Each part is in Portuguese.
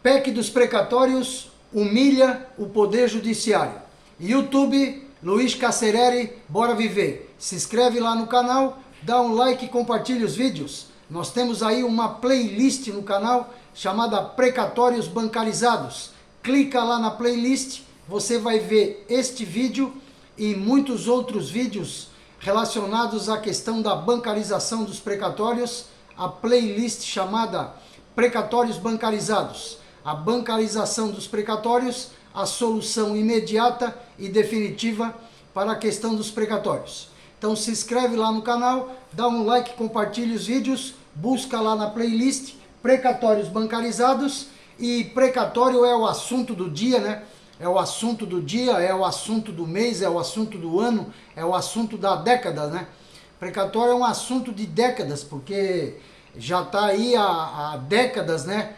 PEC dos precatórios humilha o Poder Judiciário. YouTube, Luiz Cacerere, bora viver. Se inscreve lá no canal, dá um like e compartilha os vídeos. Nós temos aí uma playlist no canal chamada Precatórios Bancarizados. Clica lá na playlist, você vai ver este vídeo e muitos outros vídeos relacionados à questão da bancarização dos precatórios. A playlist chamada Precatórios Bancarizados. A bancarização dos precatórios, a solução imediata e definitiva para a questão dos precatórios. Então se inscreve lá no canal, dá um like, compartilha os vídeos, busca lá na playlist Precatórios Bancarizados. E precatório é o assunto do dia, né? É o assunto do dia, é o assunto do mês, é o assunto do ano, é o assunto da década, né? Precatório é um assunto de décadas, porque já está aí há décadas, né?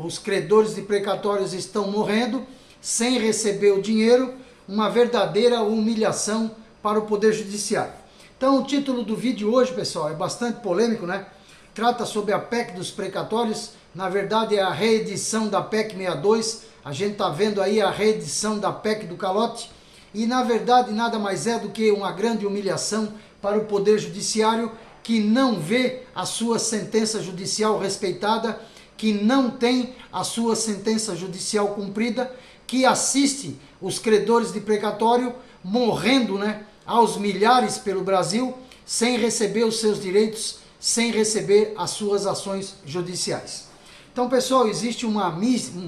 Os credores de precatórios estão morrendo sem receber o dinheiro, uma verdadeira humilhação para o Poder Judiciário. Então o título do vídeo hoje, pessoal, é bastante polêmico, né? Trata sobre a PEC dos precatórios, na verdade é a reedição da PEC 62, a gente está vendo aí a reedição da PEC do calote, e na verdade nada mais é do que uma grande humilhação para o Poder Judiciário, que não vê a sua sentença judicial respeitada, que não tem a sua sentença judicial cumprida, que assiste os credores de precatório morrendo, né, aos milhares pelo Brasil, sem receber os seus direitos, sem receber as suas ações judiciais. Então, pessoal, existe um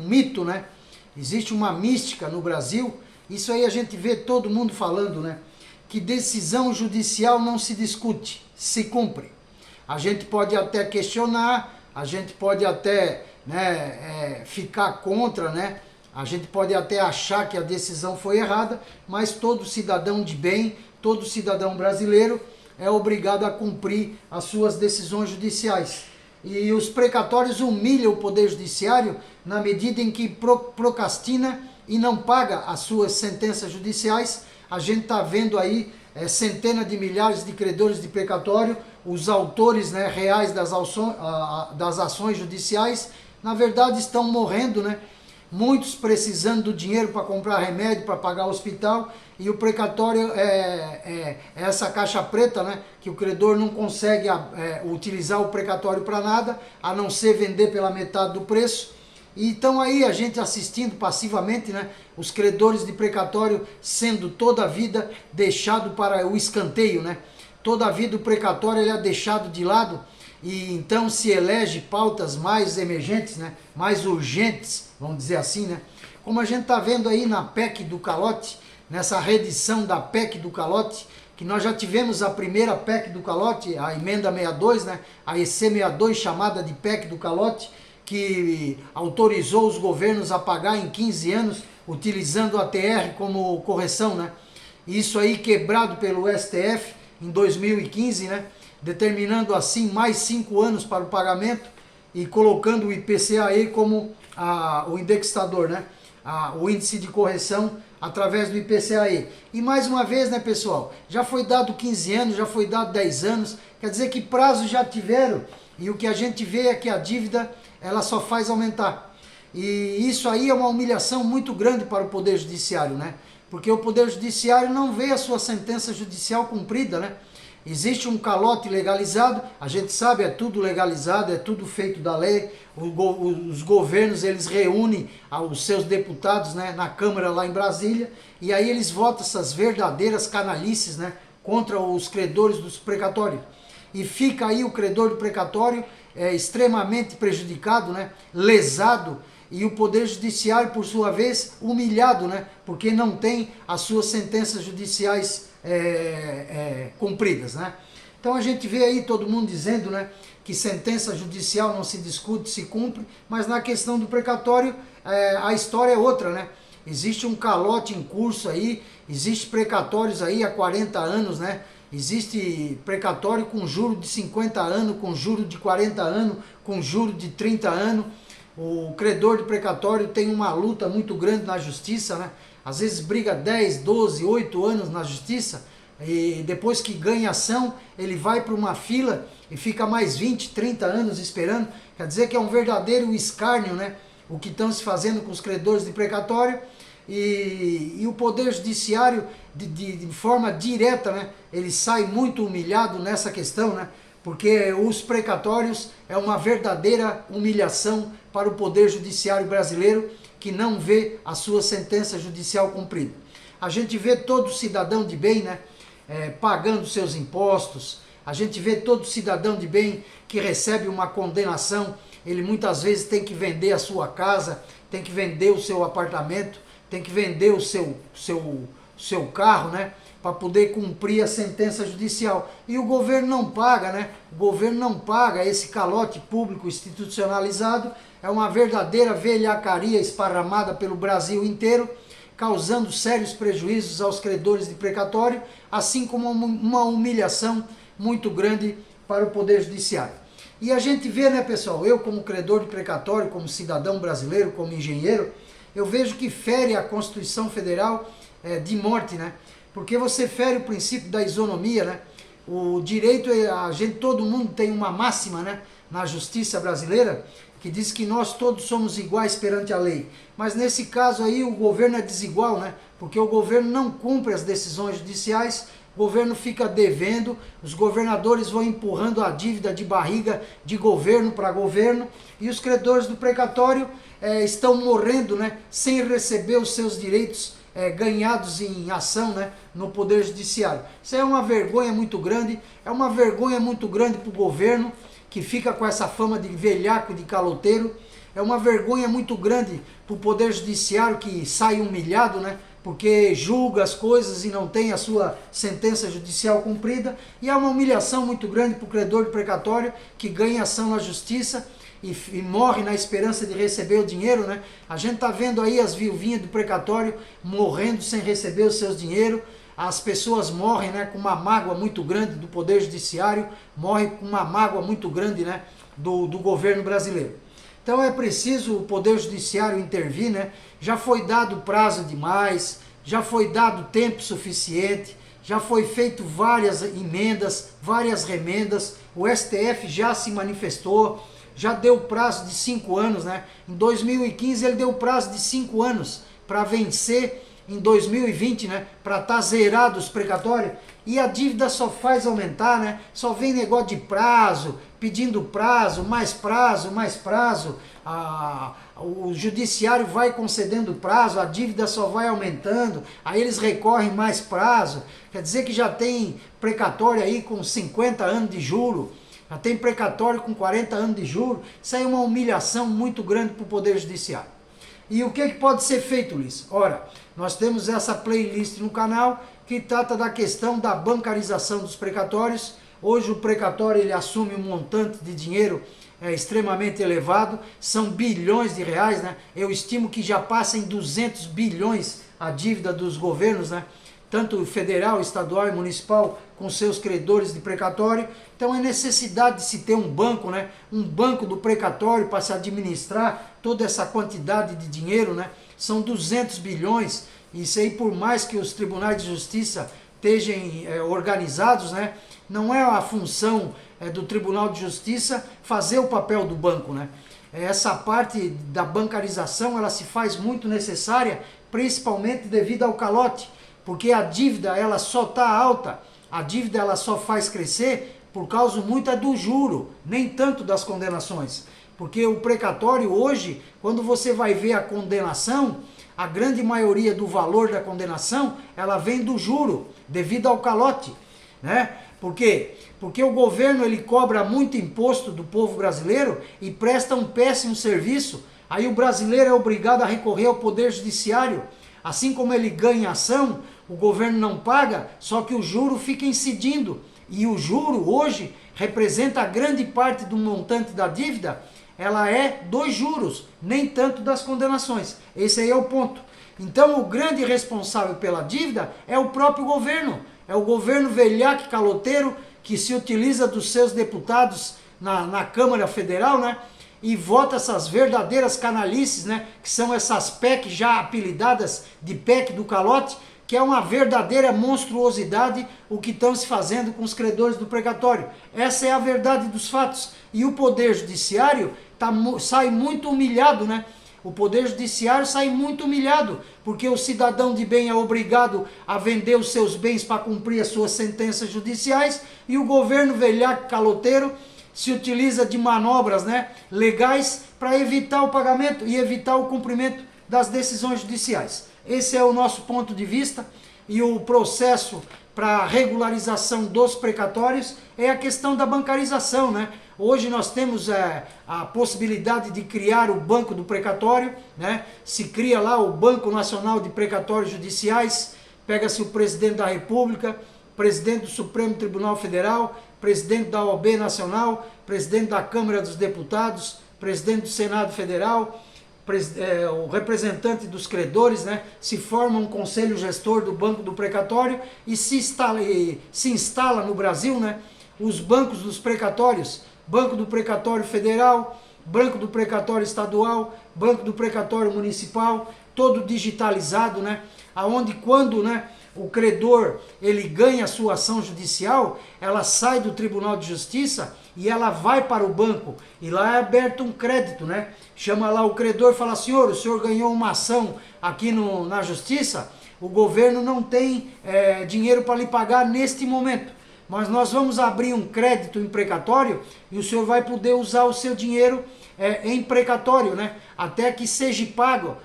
mito, né? Existe uma mística no Brasil, isso aí a gente vê todo mundo falando, né? Que decisão judicial não se discute, se cumpre. A gente pode até questionar, a gente pode até, né, ficar contra, né? A gente pode até achar que a decisão foi errada, mas todo cidadão de bem, todo cidadão brasileiro é obrigado a cumprir as suas decisões judiciais. E os precatórios humilham o Poder Judiciário na medida em que procrastina e não paga as suas sentenças judiciais. A gente está vendo aí centenas de milhares de credores de precatório, os autores, né, reais das ações judiciais, na verdade estão morrendo, né? Muitos precisando do dinheiro para comprar remédio, para pagar o hospital, e o precatório é essa caixa preta, né, que o credor não consegue utilizar o precatório para nada, a não ser vender pela metade do preço. E então aí a gente assistindo passivamente, né, os credores de precatório sendo toda a vida deixado para o escanteio, né? Toda a vida o precatório ele é deixado de lado, e então se elege pautas mais emergentes, né, mais urgentes, vamos dizer assim, né? Como a gente está vendo aí na PEC do calote, nessa reedição da PEC do calote, que nós já tivemos a primeira PEC do calote, a emenda 62, né, a EC 62 chamada de PEC do calote, que autorizou os governos a pagar em 15 anos, utilizando a TR como correção, né? Isso aí quebrado pelo STF em 2015, né? Determinando assim mais 5 anos para o pagamento e colocando o IPCA aí como o indexador, né? O índice de correção através do IPCA. E mais uma vez, né, pessoal, já foi dado 15 anos, já foi dado 10 anos, quer dizer que prazos já tiveram, e o que a gente vê é que a dívida ela só faz aumentar. E isso aí é uma humilhação muito grande para o Poder Judiciário, né? Porque o Poder Judiciário não vê a sua sentença judicial cumprida, né? Existe um calote legalizado, a gente sabe, é tudo legalizado, é tudo feito da lei. Os governos, eles reúnem os seus deputados, né, na Câmara lá em Brasília, e aí eles votam essas verdadeiras canalices, né, contra os credores dos precatórios. E fica aí o credor do precatório extremamente prejudicado, né, lesado, e o Poder Judiciário, por sua vez, humilhado, né, porque não tem as suas sentenças judiciais cumpridas, né? Então a gente vê aí todo mundo dizendo, né, que sentença judicial não se discute, se cumpre, mas na questão do precatório a história é outra, né? Existe um calote em curso aí, existe precatórios aí há 40 anos, né? Existe precatório com juro de 50 anos, com juro de 40 anos, com juro de 30 anos. O credor de precatório tem uma luta muito grande na justiça, né? Às vezes briga 10, 12, 8 anos na justiça, e depois que ganha ação, ele vai para uma fila e fica mais 20, 30 anos esperando. Quer dizer que é um verdadeiro escárnio, né? o que estão se fazendo com os credores de precatório, e o Poder Judiciário, de forma direta, né, ele sai muito humilhado nessa questão, né, porque os precatórios é uma verdadeira humilhação para o Poder Judiciário brasileiro, que não vê a sua sentença judicial cumprida. A gente vê todo cidadão de bem, né, pagando seus impostos. A gente vê todo cidadão de bem que recebe uma condenação, ele muitas vezes tem que vender a sua casa, tem que vender o seu apartamento, tem que vender o seu carro, né, para poder cumprir a sentença judicial. E o governo não paga, né? O governo não paga esse calote público institucionalizado. É uma verdadeira velhacaria esparramada pelo Brasil inteiro, causando sérios prejuízos aos credores de precatório, assim como uma humilhação muito grande para o Poder Judiciário. E a gente vê, né, pessoal, eu como credor de precatório, como cidadão brasileiro, como engenheiro, eu vejo que fere a Constituição Federal de morte, né? Porque você fere o princípio da isonomia, né? O direito, todo mundo tem uma máxima, né, na justiça brasileira, que diz que nós todos somos iguais perante a lei. Mas nesse caso aí o governo é desigual, né? Porque o governo não cumpre as decisões judiciais, o governo fica devendo, os governadores vão empurrando a dívida de barriga de governo para governo, e os credores do precatório estão morrendo, né, sem receber os seus direitos ganhados em ação, né, no Poder Judiciário. Isso é uma vergonha muito grande, para o governo, que fica com essa fama de velhaco, de caloteiro. É uma vergonha muito grande para o Poder Judiciário, que sai humilhado, né, porque julga as coisas e não tem a sua sentença judicial cumprida. E é uma humilhação muito grande para o credor de precatório, que ganha ação na justiça e morre na esperança de receber o dinheiro, né? A gente está vendo aí as viuvinhas do precatório morrendo sem receber os seus dinheiros. As pessoas morrem, né, com uma mágoa muito grande do Poder Judiciário, morrem com uma mágoa muito grande, né, do governo brasileiro. Então é preciso o Poder Judiciário intervir, né? Já foi dado prazo demais, já foi dado tempo suficiente, já foi feito várias emendas, várias remendas, o STF já se manifestou, já deu prazo de 5 anos, né? Em 2015 ele deu prazo de 5 anos para vencer em 2020, né? Para estar zerado os precatórios, e a dívida só faz aumentar, né? Só vem negócio de prazo, pedindo prazo, mais prazo, mais prazo. O judiciário vai concedendo prazo, a dívida só vai aumentando, aí eles recorrem mais prazo. Quer dizer que já tem precatório aí com 50 anos de juro, já tem precatório com 40 anos de juro. Isso aí é uma humilhação muito grande para o Poder Judiciário. E o que pode ser feito, Luiz? Ora, nós temos essa playlist no canal que trata da questão da bancarização dos precatórios. Hoje o precatório ele assume um montante de dinheiro extremamente elevado, são bilhões de reais, né? Eu estimo que já passa em 200 bilhões a dívida dos governos, né? Tanto federal, estadual e municipal, com seus credores de precatório. Então é necessidade de se ter um banco, né? Um banco do precatório para se administrar toda essa quantidade de dinheiro, né? São 200 bilhões, isso aí, por mais que os tribunais de justiça estejam organizados, né? Não é a função do Tribunal de Justiça fazer o papel do banco, né? Essa parte da bancarização, ela se faz muito necessária, principalmente devido ao calote, porque a dívida ela só está alta, a dívida ela só faz crescer por causa muito do juro, nem tanto das condenações. Porque o precatório hoje, quando você vai ver a condenação, a grande maioria do valor da condenação, ela vem do juro, devido ao calote, né? Por quê? Porque o governo ele cobra muito imposto do povo brasileiro e presta um péssimo serviço. Aí o brasileiro é obrigado a recorrer ao Poder Judiciário. Assim como ele ganha ação, o governo não paga, só que o juro fica incidindo. E o juro hoje representa a grande parte do montante da dívida, ela é dos juros, nem tanto das condenações. Esse aí é o ponto. Então o grande responsável pela dívida é o próprio governo. É o governo velhaco caloteiro que se utiliza dos seus deputados na Câmara Federal, né? E vota essas verdadeiras canalices, né? Que são essas PEC já apelidadas de PEC do calote, que é uma verdadeira monstruosidade o que estão se fazendo com os credores do precatório. Essa é a verdade dos fatos. E o Poder Judiciário sai muito humilhado, né? O Poder Judiciário sai muito humilhado, porque o cidadão de bem é obrigado a vender os seus bens para cumprir as suas sentenças judiciais, e o governo velhaco caloteiro se utiliza de manobras, né, legais para evitar o pagamento e evitar o cumprimento das decisões judiciais. Esse é o nosso ponto de vista, e o processo para regularização dos precatórios é a questão da bancarização, né? Hoje nós temos a possibilidade de criar o Banco do Precatório, né? Se cria lá o Banco Nacional de Precatórios Judiciais, pega-se o presidente da República, presidente do Supremo Tribunal Federal, presidente da OAB Nacional, presidente da Câmara dos Deputados, presidente do Senado Federal, o representante dos credores, né, se forma um conselho gestor do Banco do Precatório e se instala no Brasil, né, os bancos dos precatórios, Banco do Precatório Federal, Banco do Precatório Estadual, Banco do Precatório Municipal, todo digitalizado, né, aonde quando, né, o credor ele ganha a sua ação judicial, ela sai do Tribunal de Justiça e ela vai para o banco, e lá é aberto um crédito, né? Chama lá o credor e fala: senhor, o senhor ganhou uma ação aqui na Justiça, o governo não tem dinheiro para lhe pagar neste momento, mas nós vamos abrir um crédito em precatório e o senhor vai poder usar o seu dinheiro em precatório, né? Até que seja pago,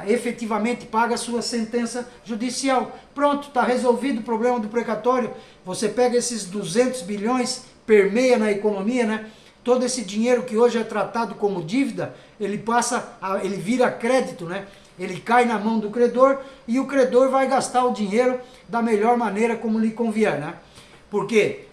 efetivamente paga a sua sentença judicial. Pronto, está resolvido o problema do precatório. Você pega esses 200 bilhões, permeia na economia, né? Todo esse dinheiro que hoje é tratado como dívida, ele vira crédito, né? Ele cai na mão do credor e o credor vai gastar o dinheiro da melhor maneira como lhe convier, né? Por quê?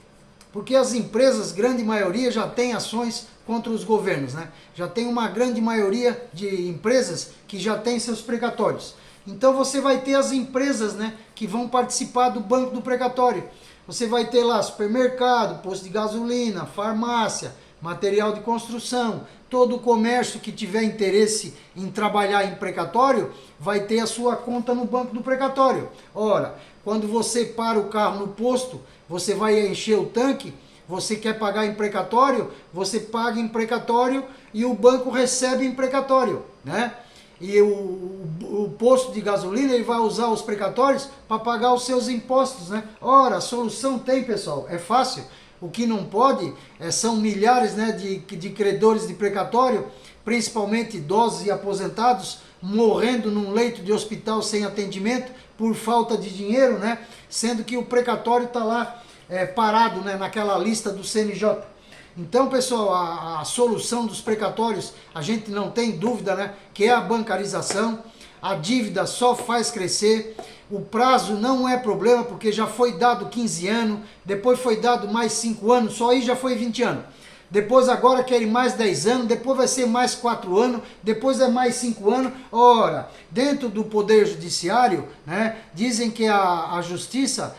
Porque as empresas, grande maioria, já têm ações contra os governos, né? Já tem uma grande maioria de empresas que já têm seus precatórios. Então você vai ter as empresas, né, que vão participar do Banco do Precatório. Você vai ter lá supermercado, posto de gasolina, farmácia, material de construção, todo o comércio que tiver interesse em trabalhar em precatório vai ter a sua conta no Banco do Precatório. Ora, quando você para o carro no posto, você vai encher o tanque, você quer pagar em precatório, você paga em precatório e o banco recebe em precatório, né? E o posto de gasolina ele vai usar os precatórios para pagar os seus impostos, né? Ora, a solução tem, pessoal, é fácil. O que não pode são milhares, né, de credores de precatório, principalmente idosos e aposentados, morrendo num leito de hospital sem atendimento por falta de dinheiro, né? Sendo que o precatório está lá parado, né, naquela lista do CNJ. Então, pessoal, a solução dos precatórios, a gente não tem dúvida, né, que é a bancarização. A dívida só faz crescer, o prazo não é problema, porque já foi dado 15 anos, depois foi dado mais 5 anos, só aí já foi 20 anos. Depois agora querem mais 10 anos, depois vai ser mais 4 anos, depois é mais 5 anos. Ora, dentro do Poder Judiciário, né, dizem que a justiça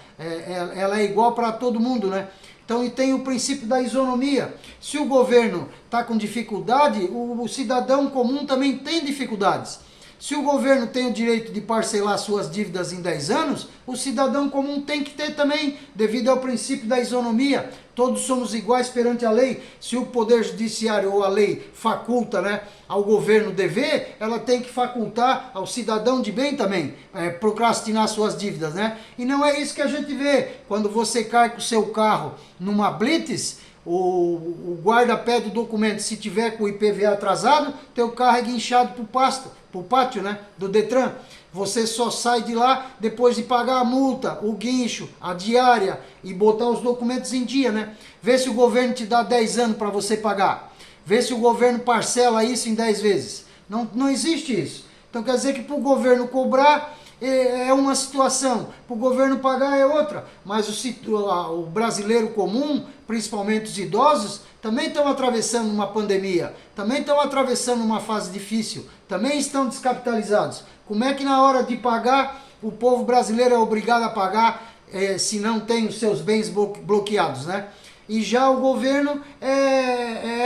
ela é igual para todo mundo, né? Então, e tem o princípio da isonomia. Se o governo está com dificuldade, o cidadão comum também tem dificuldades. Se o governo tem o direito de parcelar suas dívidas em 10 anos, o cidadão comum tem que ter também, devido ao princípio da isonomia. Todos somos iguais perante a lei. Se o Poder Judiciário ou a lei faculta, né, ao governo dever, ela tem que facultar ao cidadão de bem também, procrastinar suas dívidas, né? E não é isso que a gente vê. Quando você cai com o seu carro numa blitz, o guarda pede o documento, se tiver com o IPVA atrasado, teu carro é guinchado pro pátio, né, do Detran. Você só sai de lá depois de pagar a multa, o guincho, a diária e botar os documentos em dia, né? Vê se o governo te dá 10 anos para você pagar. Vê se o governo parcela isso em 10 vezes. Não existe isso. Então quer dizer que para o governo cobrar é uma situação, para o governo pagar é outra. Mas o brasileiro comum, principalmente os idosos, também estão atravessando uma pandemia, também estão atravessando uma fase difícil, também estão descapitalizados. Como é que na hora de pagar, o povo brasileiro é obrigado a pagar se não tem os seus bens bloqueados, né? E já o governo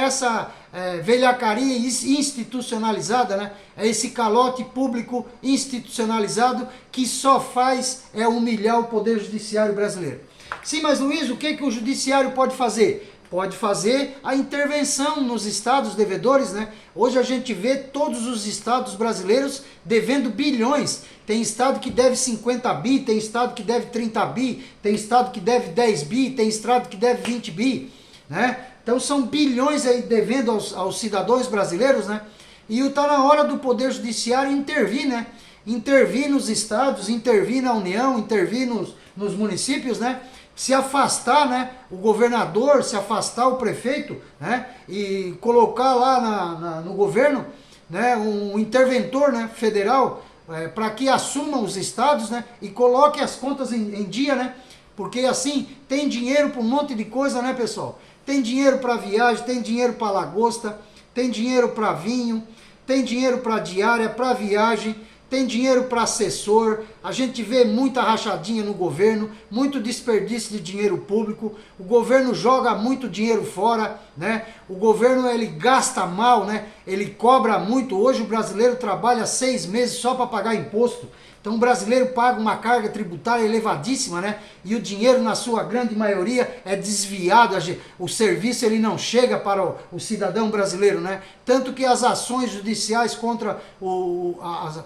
essa velhacaria institucionalizada, né? É esse calote público institucionalizado que só faz humilhar o Poder Judiciário brasileiro. Sim, mas Luiz, o que o Judiciário pode fazer? pode fazer a intervenção nos estados devedores, né? Hoje a gente vê todos os estados brasileiros devendo bilhões. Tem estado que deve 50 bi, tem estado que deve 30 bi, tem estado que deve 10 bi, tem estado que deve 20 bi, né? Então são bilhões aí devendo aos cidadãos brasileiros, né? E está na hora do Poder Judiciário intervir, né? Intervir nos estados, intervir na União, intervir nos municípios, né? Se afastar, né, o governador, se afastar o prefeito, né, e colocar lá no governo, né, um interventor, né, federal, para que assuma os estados, né, e coloque as contas em dia, né, porque assim tem dinheiro para um monte de coisa, né, pessoal? Tem dinheiro para viagem, tem dinheiro para lagosta, tem dinheiro para vinho, tem dinheiro para diária, para viagem, tem dinheiro para assessor, a gente vê muita rachadinha no governo, muito desperdício de dinheiro público, o governo joga muito dinheiro fora, né? O governo ele gasta mal, né? Ele cobra muito, hoje o brasileiro trabalha 6 meses só para pagar imposto, então o brasileiro paga uma carga tributária elevadíssima, né? E o dinheiro na sua grande maioria é desviado, o serviço ele não chega para o cidadão brasileiro, né? Tanto que as ações judiciais contra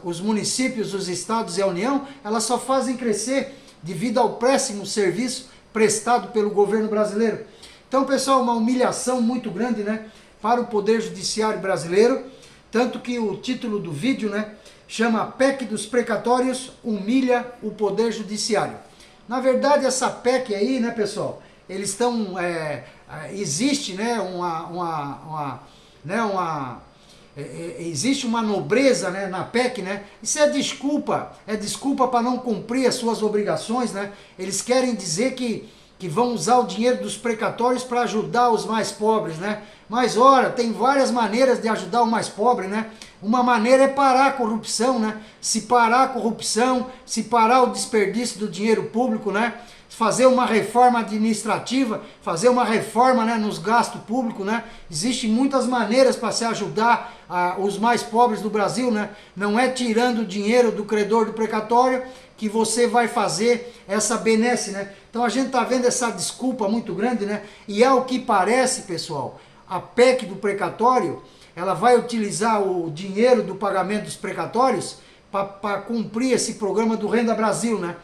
os municípios, os estados e a União, elas só fazem crescer devido ao péssimo serviço prestado pelo governo brasileiro. Então, pessoal, uma humilhação muito grande, né, para o Poder Judiciário brasileiro, tanto que o título do vídeo, né, chama PEC dos Precatórios humilha o Poder Judiciário. Na verdade, essa PEC aí, né, pessoal, eles estão, existe, né, existe uma nobreza, né, na PEC, né? Isso é desculpa para não cumprir as suas obrigações, né? Eles querem dizer que vão usar o dinheiro dos precatórios para ajudar os mais pobres, né? Mas ora, tem várias maneiras de ajudar o mais pobre, né? Uma maneira é parar a corrupção, né? Se parar a corrupção, se parar o desperdício do dinheiro público, né? Fazer uma reforma administrativa, fazer uma reforma, né, nos gastos públicos, né? Existem muitas maneiras para se ajudar os mais pobres do Brasil, né? Não é tirando o dinheiro do credor do precatório que você vai fazer essa benesse, né? Então a gente está vendo essa desculpa muito grande, né? E ao que parece, pessoal, a PEC do precatório, ela vai utilizar o dinheiro do pagamento dos precatórios para cumprir esse programa do Renda Brasil, né?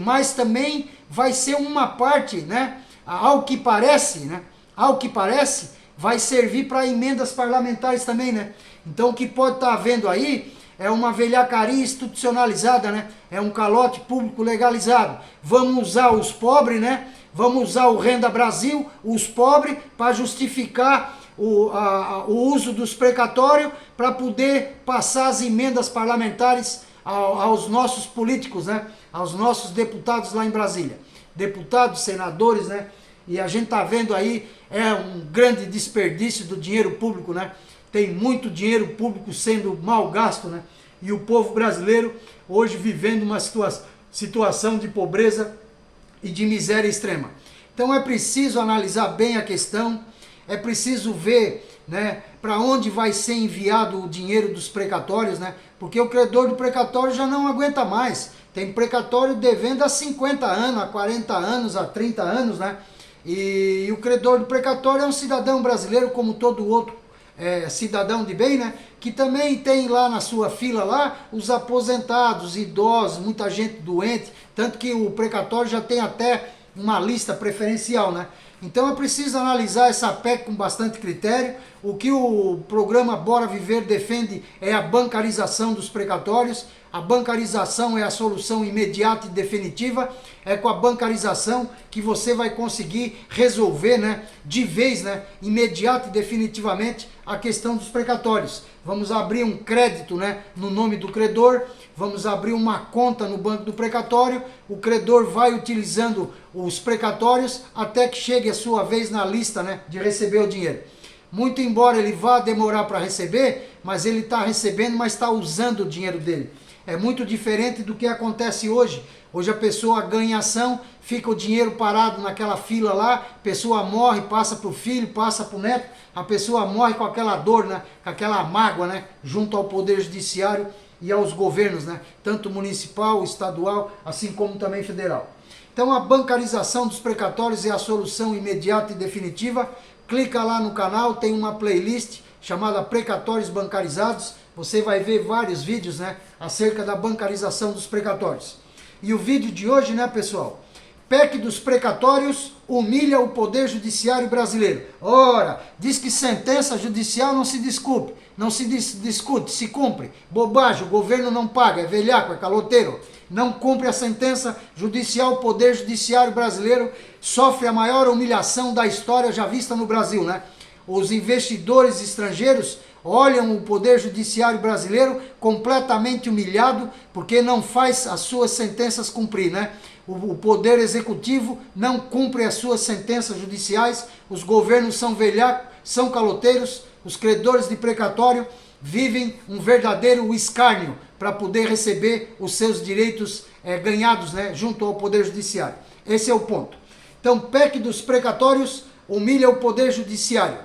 Mas também vai ser uma parte, né? Ao que parece, né? Ao que parece, vai servir para emendas parlamentares também, né? Então o que pode estar havendo aí é uma velhacaria institucionalizada, né? É um calote público legalizado. Vamos usar os pobres, né? Vamos usar o Renda Brasil, os pobres, para justificar o uso dos precatórios, para poder passar as emendas parlamentares aos nossos políticos, né? Aos nossos deputados lá em Brasília. Deputados, senadores, né? E a gente está vendo aí, é um grande desperdício do dinheiro público, né? Tem muito dinheiro público sendo mal gasto, né? E o povo brasileiro hoje vivendo uma situação de pobreza e de miséria extrema. Então é preciso analisar bem a questão, é preciso ver, né, para onde vai ser enviado o dinheiro dos precatórios, né? Porque o credor do precatório já não aguenta mais. Tem precatório devendo há 50 anos, há 40 anos, há 30 anos, né? E o credor do precatório é um cidadão brasileiro como todo outro cidadão de bem, né? Que também tem lá na sua fila lá os aposentados, idosos, muita gente doente, tanto que o precatório já tem até uma lista preferencial, né? Então é preciso analisar essa PEC com bastante critério. O que o programa Bora Viver defende é a bancarização dos precatórios. A bancarização é a solução imediata e definitiva. É com a bancarização que você vai conseguir resolver, né, de vez, né, imediata e definitivamente a questão dos precatórios. Vamos abrir um crédito, né, no nome do credor, vamos abrir uma conta no banco do precatório, o credor vai utilizando os precatórios até que chegue a sua vez na lista, né, de receber o dinheiro. Muito embora ele vá demorar para receber, mas ele está recebendo, mas está usando o dinheiro dele. É muito diferente do que acontece hoje. Hoje a pessoa ganha ação, fica o dinheiro parado naquela fila lá, a pessoa morre, passa para o filho, passa para o neto, a pessoa morre com aquela dor, né, com aquela mágoa, né, junto ao Poder Judiciário e aos governos, né, tanto municipal, estadual, assim como também federal. Então a bancarização dos precatórios é a solução imediata e definitiva. Clica lá no canal, tem uma playlist chamada Precatórios Bancarizados. Você vai ver vários vídeos, né, acerca da bancarização dos precatórios. E o vídeo de hoje, né, pessoal? PEC dos precatórios humilha o Poder Judiciário brasileiro. Ora, diz que sentença judicial não se discute, se cumpre. Bobagem, o governo não paga, é velhaco, é caloteiro. Não cumpre a sentença judicial, o Poder Judiciário brasileiro sofre a maior humilhação da história já vista no Brasil, né? Os investidores estrangeiros olham o Poder Judiciário brasileiro completamente humilhado porque não faz as suas sentenças cumprir, né? O Poder Executivo não cumpre as suas sentenças judiciais, os governos são velhacos, são caloteiros, os credores de precatório vivem um verdadeiro escárnio para poder receber os seus direitos ganhados, né, junto ao Poder Judiciário. Esse é o ponto. Então, PEC dos precatórios humilha o Poder Judiciário.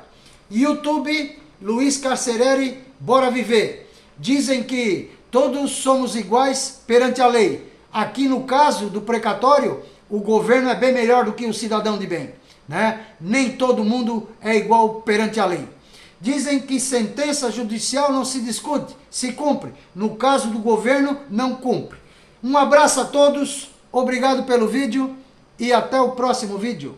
YouTube, Luiz Carcereri, bora viver. Dizem que todos somos iguais perante a lei. Aqui no caso do precatório, o governo é bem melhor do que o cidadão de bem, né? Nem todo mundo é igual perante a lei. Dizem que sentença judicial não se discute, se cumpre. No caso do governo, não cumpre. Um abraço a todos, obrigado pelo vídeo e até o próximo vídeo.